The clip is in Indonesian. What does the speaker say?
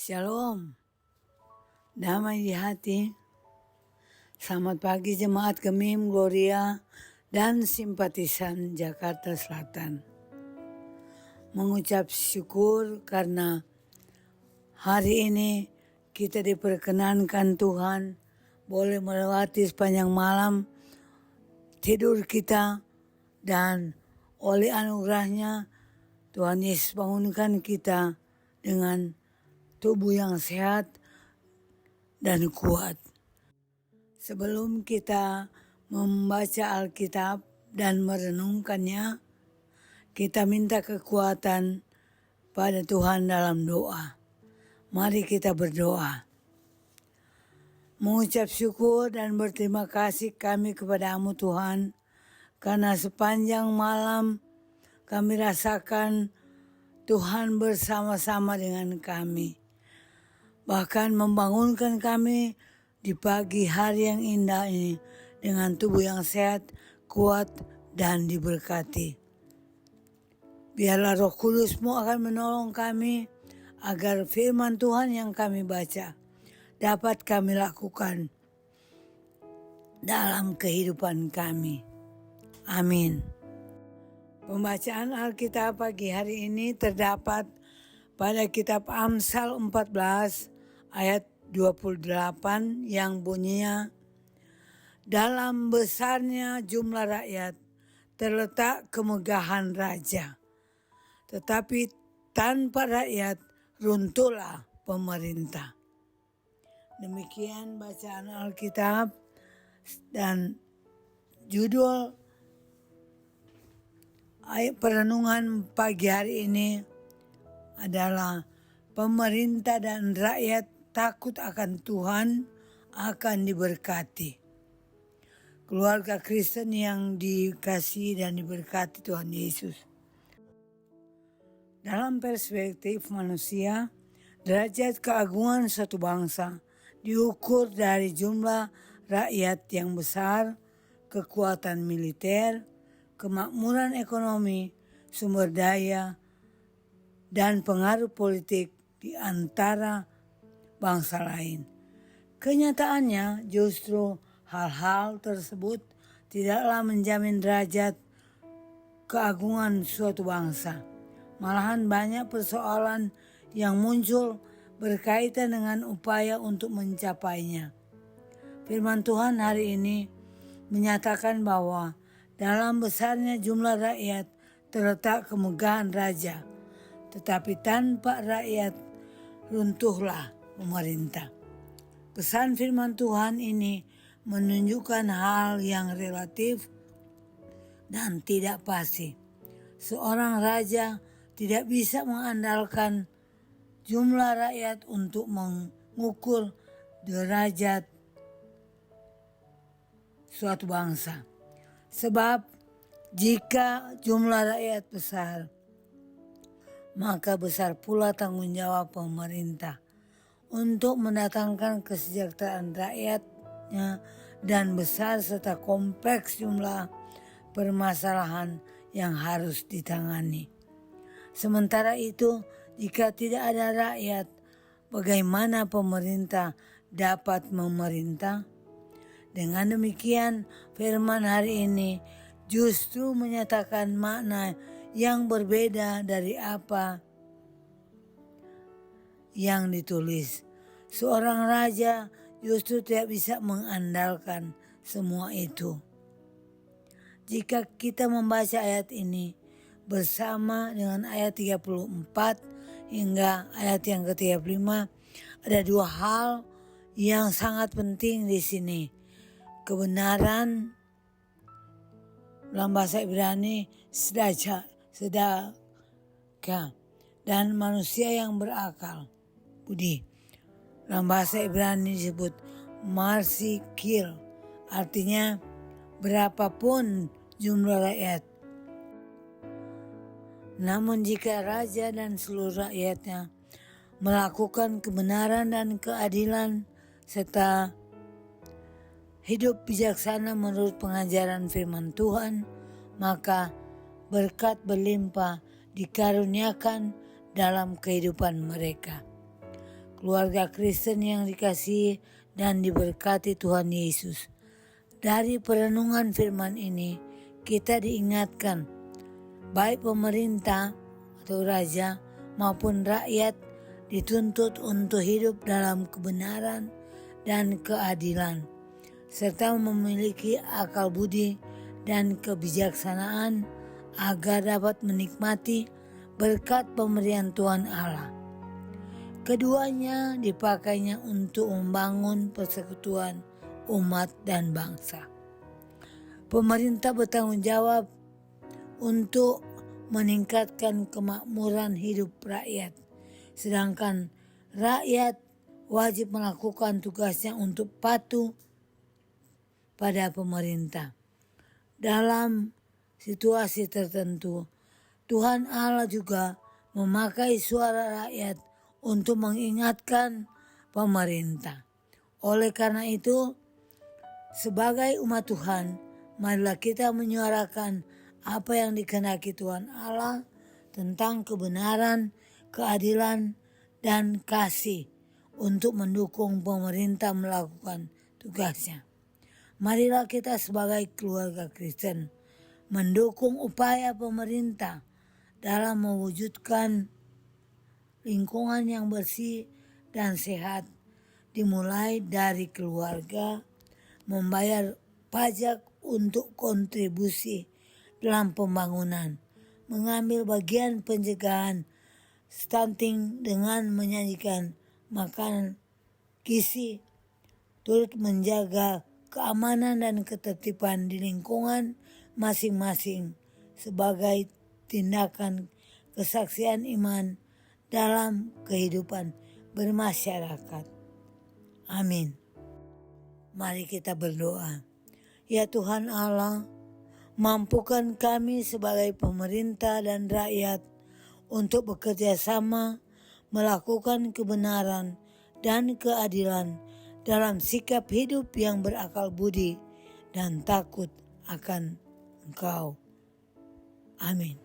Shalom, damai di hati. Selamat pagi jemaat Gemim, Gloria, dan simpatisan Jakarta Selatan. Mengucap syukur karena hari ini kita diperkenankan Tuhan boleh melewati sepanjang malam tidur kita, dan oleh anugerahnya Tuhan Yesus bangunkan kita dengan tubuh yang sehat dan kuat. Sebelum kita membaca Alkitab dan merenungkannya, kita minta kekuatan pada Tuhan dalam doa. Mari kita berdoa. Mengucap syukur dan berterima kasih kami kepadamu Tuhan, karena sepanjang malam kami rasakan Tuhan bersama-sama dengan kami. Bahkan membangunkan kami di pagi hari yang indah ini dengan tubuh yang sehat, kuat, dan diberkati. Biarlah Roh Kudus-Mu akan menolong kami agar firman Tuhan yang kami baca dapat kami lakukan dalam kehidupan kami. Amin. Pembacaan Alkitab pagi hari ini terdapat pada kitab Amsal 14 ayat 28 yang bunyinya, dalam besarnya jumlah rakyat terletak kemegahan raja, tetapi tanpa rakyat runtuhlah pemerintah. Demikian bacaan Alkitab, dan judul ayat perenungan pagi hari ini adalah pemerintah dan rakyat takut akan Tuhan akan diberkati. Keluarga Kristen yang dikasihi dan diberkati Tuhan Yesus. Dalam perspektif manusia, derajat keagungan suatu bangsa diukur dari jumlah rakyat yang besar, kekuatan militer, kemakmuran ekonomi, sumber daya, dan pengaruh politik di antara bangsa lain. Kenyataannya justru hal-hal tersebut tidaklah menjamin derajat keagungan suatu bangsa. Malahan banyak persoalan yang muncul berkaitan dengan upaya untuk mencapainya. Firman Tuhan hari ini menyatakan bahwa dalam besarnya jumlah rakyat terletak kemegahan raja, tetapi tanpa rakyat runtuhlah pemerintah. Pesan firman Tuhan ini menunjukkan hal yang relatif dan tidak pasti. Seorang raja tidak bisa mengandalkan jumlah rakyat untuk mengukur derajat suatu bangsa. Sebab jika jumlah rakyat besar, maka besar pula tanggung jawab pemerintah untuk mendatangkan kesejahteraan rakyatnya, dan besar serta kompleks jumlah permasalahan yang harus ditangani. Sementara itu, jika tidak ada rakyat, bagaimana pemerintah dapat memerintah? Dengan demikian, firman hari ini justru menyatakan makna yang berbeda dari apa yang ditulis. Seorang raja justru tidak bisa mengandalkan semua itu. Jika kita membaca ayat ini bersama dengan ayat 34 hingga ayat yang ke-35, ada dua hal yang sangat penting di sini. Kebenaran dalam bahasa Ibrani sedaka, dan manusia yang berakal budi. Dalam bahasa Ibrani disebut marsikil, artinya berapapun jumlah rakyat. Namun jika raja dan seluruh rakyatnya melakukan kebenaran dan keadilan serta hidup bijaksana menurut pengajaran firman Tuhan, maka berkat berlimpah dikaruniakan dalam kehidupan mereka. keluarga Kristen yang dikasihi dan diberkati Tuhan Yesus. Dari perenungan firman ini, kita diingatkan, baik pemerintah atau raja maupun rakyat dituntut untuk hidup dalam kebenaran dan keadilan, serta memiliki akal budi dan kebijaksanaan agar dapat menikmati berkat pemberian Tuhan Allah. Keduanya dipakainya untuk membangun persekutuan umat dan bangsa. Pemerintah bertanggung jawab untuk meningkatkan kemakmuran hidup rakyat, sedangkan rakyat wajib melakukan tugasnya untuk patuh pada pemerintah. Dalam situasi tertentu, Tuhan Allah juga memakai suara rakyat untuk mengingatkan pemerintah. Oleh karena itu, sebagai umat Tuhan, marilah kita menyuarakan apa yang dikehendaki Tuhan Allah tentang kebenaran, keadilan, dan kasih untuk mendukung pemerintah melakukan tugasnya. Marilah kita sebagai keluarga Kristen mendukung upaya pemerintah dalam mewujudkan lingkungan yang bersih dan sehat, dimulai dari keluarga, membayar pajak untuk kontribusi dalam pembangunan, mengambil bagian pencegahan stunting dengan menyajikan makanan gizi, turut menjaga keamanan dan ketertiban di lingkungan masing-masing sebagai tindakan kesaksian iman dalam kehidupan bermasyarakat. Amin. Mari kita berdoa. Ya Tuhan Allah, mampukan kami sebagai pemerintah dan rakyat untuk bekerja sama melakukan kebenaran dan keadilan dalam sikap hidup yang berakal budi dan takut akan Engkau. Amin.